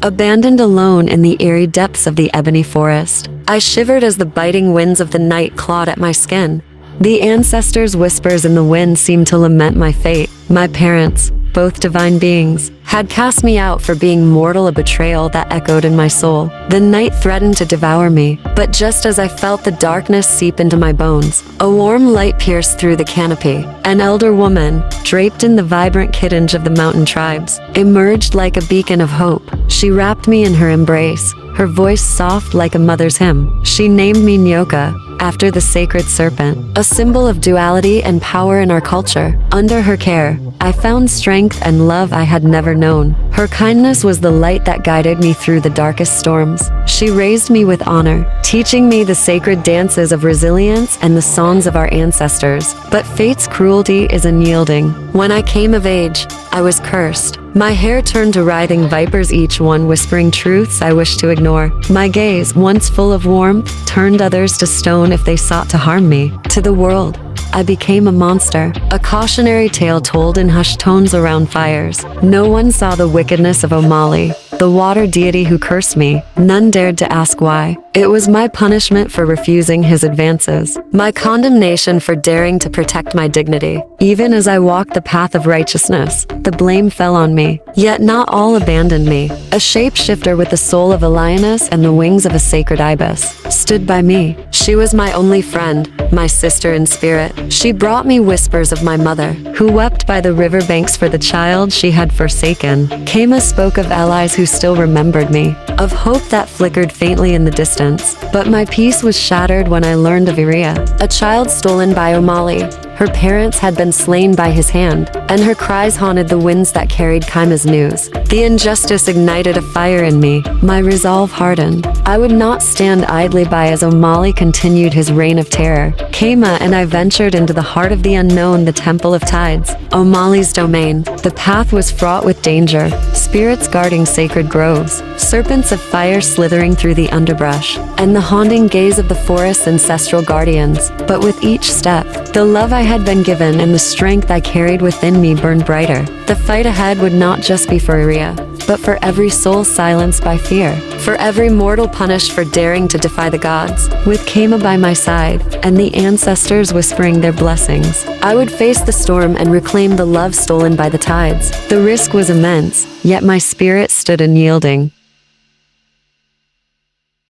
abandoned alone in the eerie depths of the ebony forest. I shivered as the biting winds of the night clawed at my skin. The ancestors' whispers in the wind seemed to lament my fate. My parents, both divine beings, had cast me out for being mortal, a betrayal that echoed in my soul. The night threatened to devour me, but just as I felt the darkness seep into my bones, a warm light pierced through the canopy. An elder woman, draped in the vibrant kitenge of the mountain tribes, emerged like a beacon of hope. She wrapped me in her embrace, her voice soft like a mother's hymn. She named me Nyoka, after the sacred serpent, a symbol of duality and power in our culture. Under her care, I found strength and love I had never known. Her kindness was the light that guided me through the darkest storms. She raised me with honor, teaching me the sacred dances of resilience and the songs of our ancestors. But fate's cruelty is unyielding. When I came of age, I was cursed. My hair turned to writhing vipers, each one whispering truths I wished to ignore. My gaze, once full of warmth, turned others to stone if they sought to harm me. To the world, I became a monster, a cautionary tale told in hushed tones around fires. No one saw the wickedness of O'Malley, the water deity who cursed me. None dared to ask why. It was my punishment for refusing his advances, my condemnation for daring to protect my dignity. Even as I walked the path of righteousness, the blame fell on me. Yet not all abandoned me. A shapeshifter with the soul of a lioness and the wings of a sacred ibis stood by me. She was my only friend, my sister in spirit. She brought me whispers of my mother, who wept by the riverbanks for the child she had forsaken. Kaima spoke of allies who still remembered me, of hope that flickered faintly in the distance. But my peace was shattered when I learned of Iria, a child stolen by O'Malley. Her parents had been slain by his hand, and her cries haunted the winds that carried Kaima's news. The injustice ignited a fire in me. My resolve hardened. I would not stand idly by as O'Malley continued his reign of terror. Kaima and I ventured into the heart of the unknown, the Temple of Tides, O'Malley's domain. The path was fraught with danger, spirits guarding sacred groves, serpents of fire slithering through the underbrush, and the haunting gaze of the forest's ancestral guardians. But with each step, the love I had been given and the strength I carried within me burned brighter. The fight ahead would not just be for Iria, but for every soul silenced by fear, for every mortal punished for daring to defy the gods. With Kaima by my side, and the ancestors whispering their blessings, I would face the storm and reclaim the love stolen by the tides. The risk was immense, yet my spirit stood unyielding.